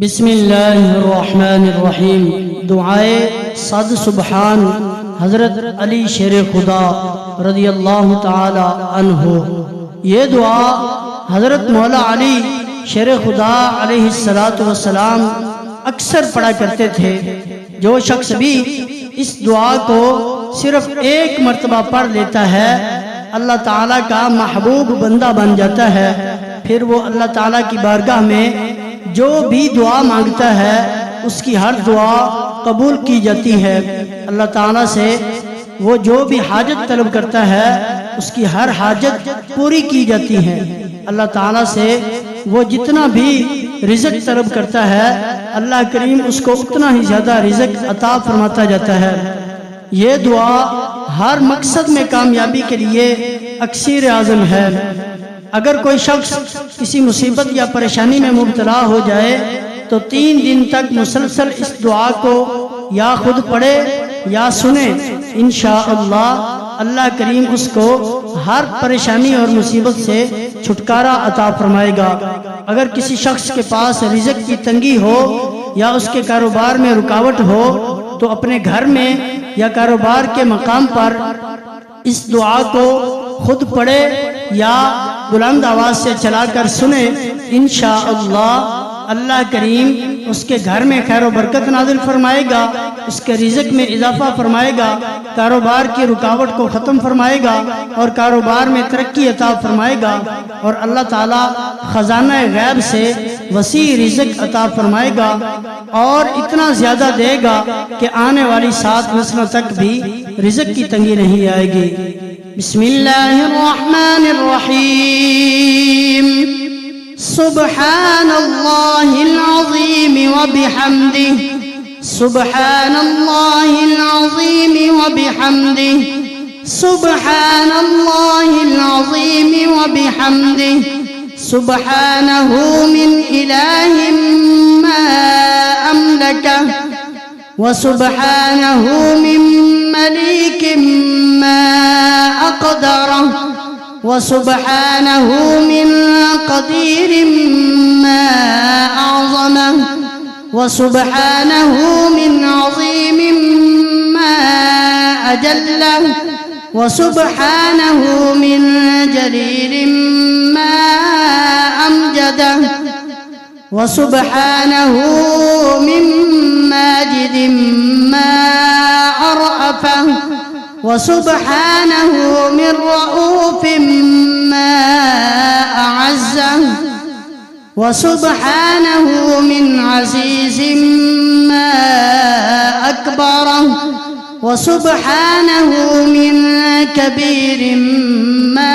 बिस्मिल्लाहिर्रहमानिर्रहीम। दुआए सद सुबहान हज़रत अली शेर खुदा रज़ियल्लाहु ताला अन्हु। ये दुआ हज़रत मौला अली शेर खुदा अलैहिस्सलातु वस्सलाम अक्सर पढ़ा करते थे। जो शख्स भी इस दुआ को सिर्फ एक मर्तबा पढ़ लेता है अल्लाह ताला का महबूब बंदा बन जाता है। फिर वो अल्लाह ताला की बारगाह में जो भी दुआ मांगता है उसकी हर दुआ कबूल की जाती है। अल्लाह ताला से वो जो भी हाजत तलब करता है उसकी हर हाजत पूरी की जाती है। अल्लाह ताला से वो जितना भी रिज़्क़ तलब करता है अल्लाह करीम उसको उतना ही ज़्यादा रिज़्क़ अता फरमाता जाता है। ये दुआ हर मकसद में कामयाबी के लिए अक्सीर आज़म है। अगर कोई शख्स किसी मुसीबत या परेशानी में मुब्तला हो जाए तो 3 दिन तक मुसलसल इस दुआ को या खुद पढ़े या सुने, इंशाअल्लाह अल्लाह करीम उसको हर परेशानी और मुसीबत से छुटकारा अता फरमाएगा। अगर किसी शख्स के पास रिज़्क़ की तंगी हो या उसके कारोबार में रुकावट हो तो अपने घर में या कारोबार के मकाम पर इस दुआ को खुद पढ़े या बुलंद आवाज से चलाकर सुने, इंशाअल्लाह अल्लाह करीम उसके घर में खैर व बरकत नाजिल फरमाएगा, उसके रिज़्क़ में इजाफा फरमाएगा, कारोबार की रुकावट को ख़त्म फरमाएगा और कारोबार में तरक्की अता फरमाएगा और अल्लाह ताला ख़जाना गैब से वसी रिज़्क़ अता फरमाएगा और इतना ज़्यादा देगा कि आने वाली 7 नस्लों तक भी रिज़्क़ की तंगी नहीं आएगी। बिस्मिल्लाहिर्रहमानिर्रहीम। सुब्हानल्लाहिल अज़ीम व बिहम्दिही, सुब्हानल्लाहिल अज़ीम व बिहम्दिही, सुब्हानल्लाहिल अज़ीम व बिहम्दिही, सुब्हानहु मिन इलाहिम मा अमलका व सुब्हानहु मिन मलिकिम मा अक़दरा व सुब्हानहु मिन क़दीरिम मा अअज़मा व सुब्हानहु मिन अज़ीमिम मा अजल्ला व सुब्हानहु मिन जलीलिम मा अमजदा व सुब्हानहु मिन माजिदिम मा अरअफा व सुब्हानहु मिन रऊफ़िम मा अअज़्ज़ा व सुब्हानहु मिन अज़ीज़िम मा अकबरा व सुब्हानहु मिन कबीरिम मा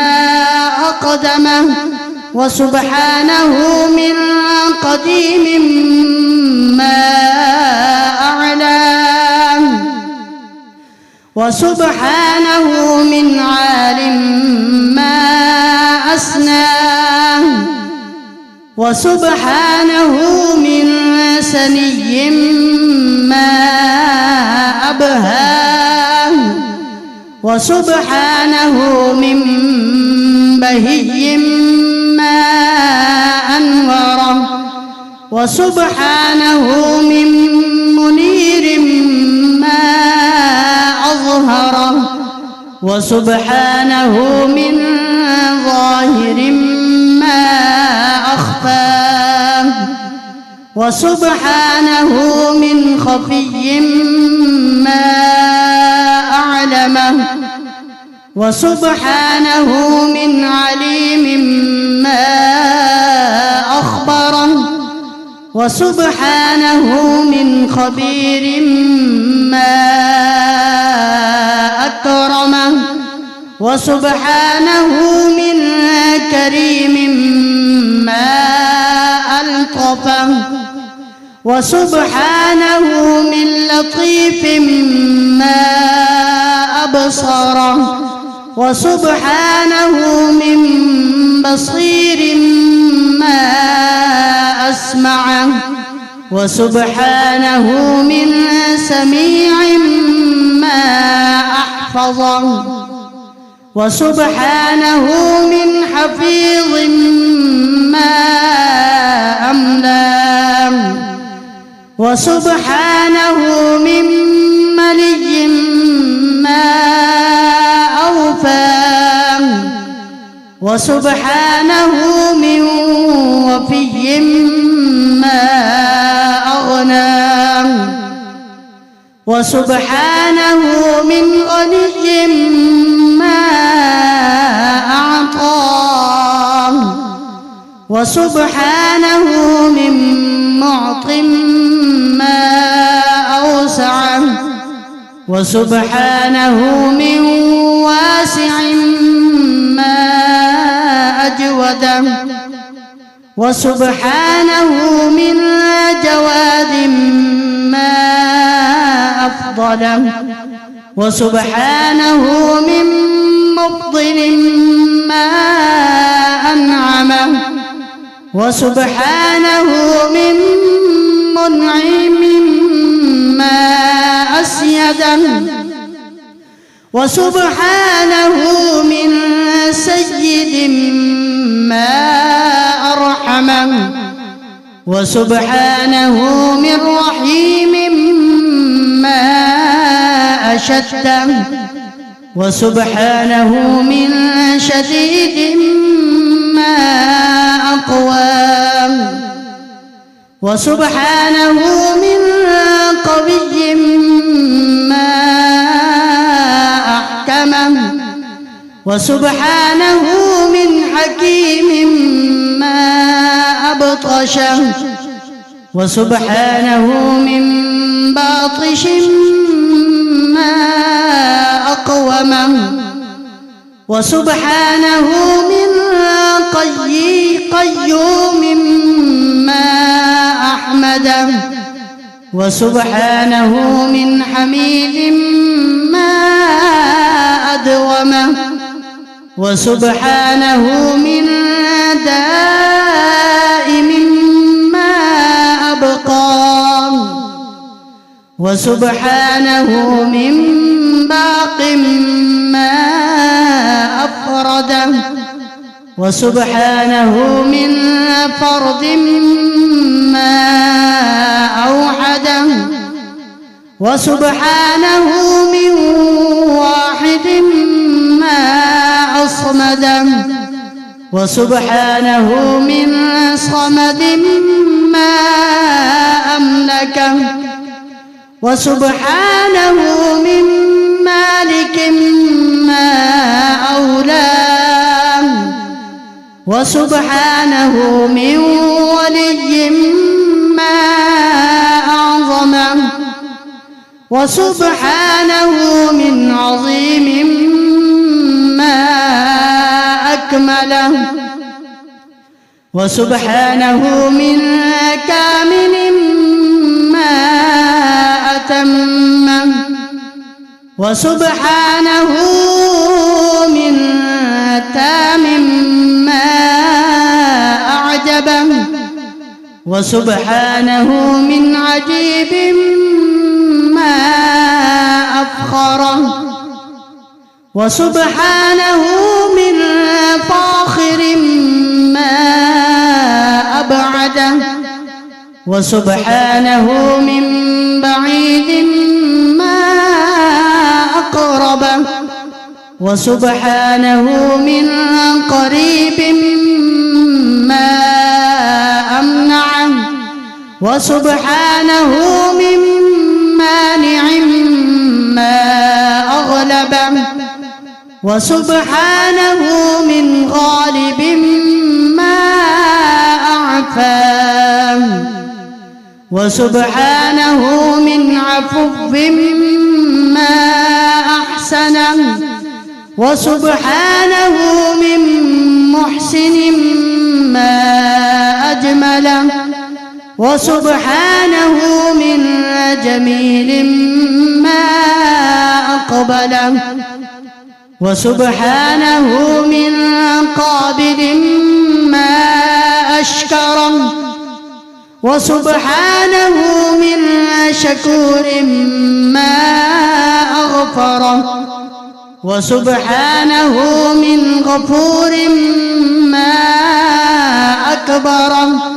अक़दमा व सुब्हानहु मिन क़दीमिम मा अअला व सुब्हानहु मिन आलिम मा अस्ना व सुब्हानहु मिन सनिय्यिम मा अबहा व सुब्हानहु मिन बहिय्यिम मा अनवरा व सुब्हानहु मिन मुनीरिम मा अज़हरा व सुब्हानहु मिन ज़ाहिरिम मा अख़फ़ा व सुब्हानहु मिन ख़फ़िय्यिम मा अअलमा व सुब्हानहु मिन अलीमिम मा अख़बरा व सुब्हानहु मिन ख़बीरिम मा अकरमा व सुब्हानहु मिन करीमिम मा अल्तफ़ा व सुब्हानहु मिन लतीफ़िम मा अबसरा व सुब्हानहु मिन बसीरिम मा अस्मअ व सुब्हानहु मिन समीइम मा अहफ़ज़ा व सुब्हानहु मिन हफ़ीज़िम मा अमला وسبحانه من ملي ما أوفى وسبحانه من وفي ما أغنى وسبحانه من غني ما أعطى وسبحانه من معط ما أوسع وسبحانه من واسع ما أجود وسبحانه من جواد ما أفضل وسبحانه من مفضل ما أنعم وسبحانه من منعم ما أسيد وسبحانه من سيد ما أرحم وسبحانه من رحيم ما أشد وسبحانه من شديد ما أقوى وسبحانه من قوي ما أحكم وسبحانه من حكيم ما أبطش وسبحانه من باطش ما أقوم وسبحانه من قيوم ما أحمد وسبحانه من حميد ما أدوم وسبحانه من دائم ما أبقى وسبحانه من باق ما أفرد وسبحانه من فرد ما أوحد وسبحانه من واحد ما أصمد وسبحانه من صمد ما أملك وسبحانه من مالك ما أولى وسبحانه من ولي ما أعظم وسبحانه من عظيم ما أكمله وسبحانه من كامل ما أتمه وسبحانه من تام ما أعجبه وسبحانه من عجيب ما أفخره وسبحانه من فاخر ما أبعده وسبحانه من بعيد ما أقربه وسبحانه من قريب ما أمنعه وسبحانه من مانع ما أغلبه وسبحانه من غالب ما أعفاه وسبحانه من عفو ما أحسنه وسبحانه من محسن ما أجمله وسبحانه من جميل ما أقبله وسبحانه من قابل ما أشكره وسبحانه من شكور ما أغفره وسبحانه من غفور ما أكبره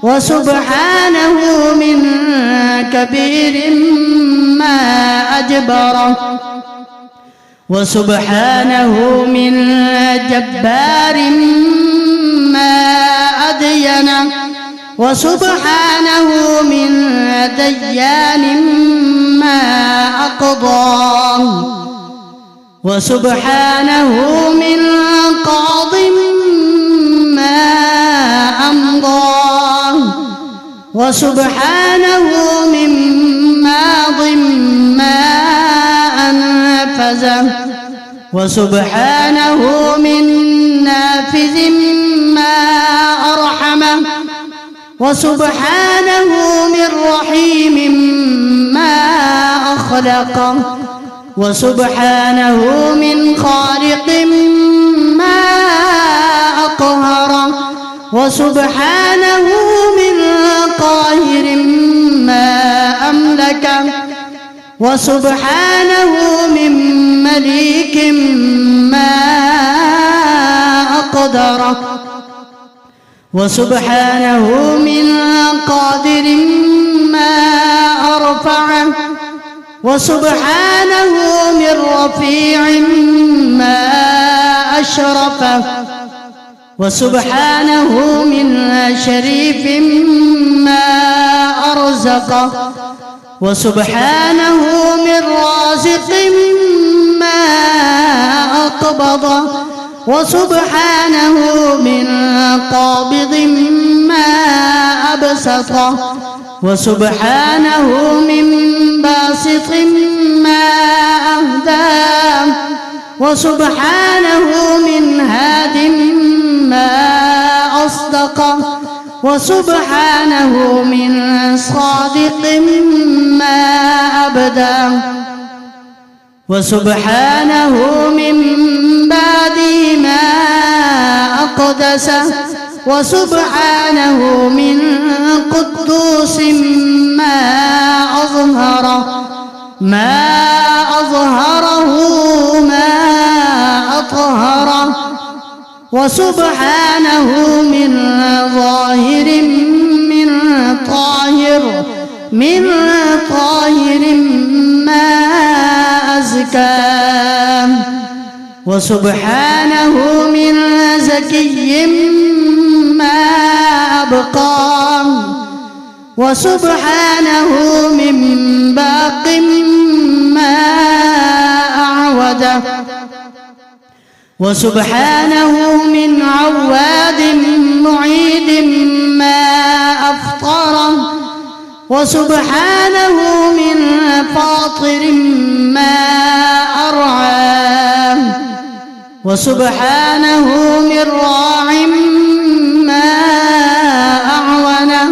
وسبحانه من كبير ما أجبره، وسبحانه من جبار ما أدينه، وسبحانه من ديان ما أقضاه، وسبحانه من قاض ما أمضاه، وسبحانه من ماض ما أنفذه، وسبحانه من نافذ ما أرحمه، وسبحانه من رحيم ما أخلقه، وسبحانه من خالق ما أقهره، وسبحانه من قاهر ما أملكه، وسبحانه من مليك ما أقدره، وسبحانه من قادر ما أرفعه، وسبحانه من رفيع ما أشرفه، وسبحانه من شريف ما أرزقه، وسبحانه من رازق ما أقبضه، وسبحانه من قابض ما أبسطه، وسبحانه من باسط ما أهداه، وسبحانه من هاد ما أصدقه، وسبحانه من صادق ما أبداه، وسبحانه من بعد ما أقدسه، وسبحانه من قدوس ما أظهره ما أطهره، وسبحانه من ظاهر من طاهر ما أزكاه، وسبحانه من زكي ما أبقاه، وسبحانه من باق ما أعوده، وسبحانه من عواد معيد ما أفطره، وسبحانه من فاطر ما أرعاه، وسبحانه من راع ما أعونه،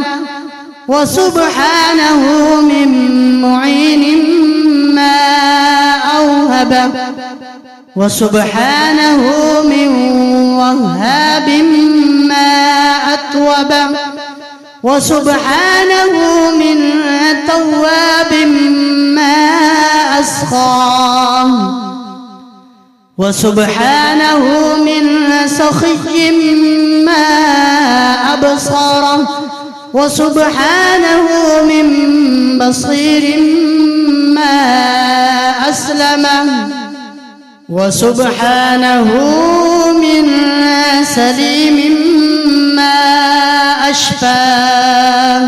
وسبحانه من معين ما أوهبه، وسبحانه من وهاب ما أتوبه، وسبحانه من تواب ما أسخاه، وسبحانه من سخي ما أبصره، وسبحانه من بصير ما أسلمه، وسبحانه من سليم ما أشفاه،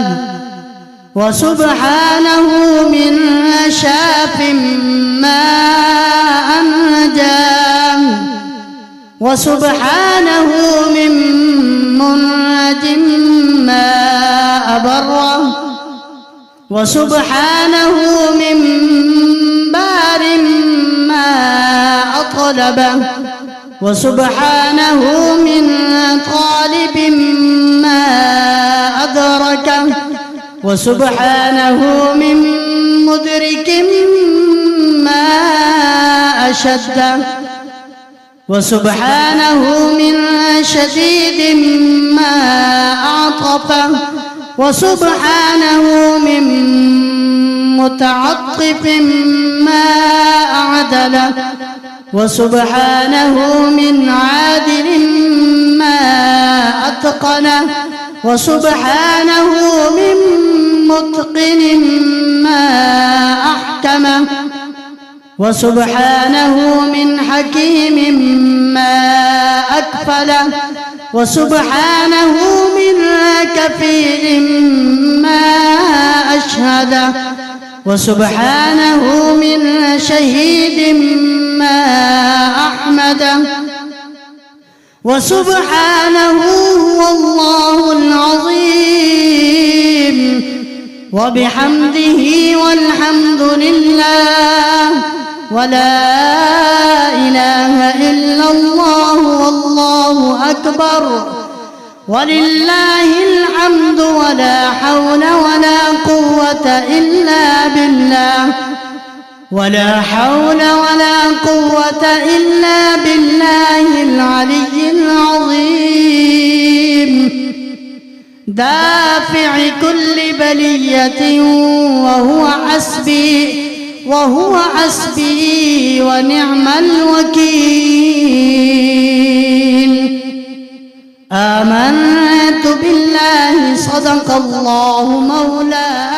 وسبحانه من شاف ما أنجاه، وسبحانه من منج ما أبره، وسبحانه من بار ما أطلبه، وسبحانه من طالب ما أدركه، وسبحانه من مدرك ما أشده، وسبحانه من شديد ما أعطفه، وسبحانه من متعطف ما أعدله، وسبحانه من عادل ما أتقنه، وسبحانه من متقن وسبحانه من حكيم ما أكفله وسبحانه من كفيل ما أشهده وسبحانه من شهيد ما أحمده وسبحانه هو الله العظيم وبحمده والحمد لله ولا إله إلا الله والله أكبر ولله الحمد ولا حول ولا قوة إلا بالله ولا حول ولا قوة إلا بالله العلي العظيم دافع كل بلية وهو حسبي ونعم الوكيل آمنت بالله صدق الله مولانا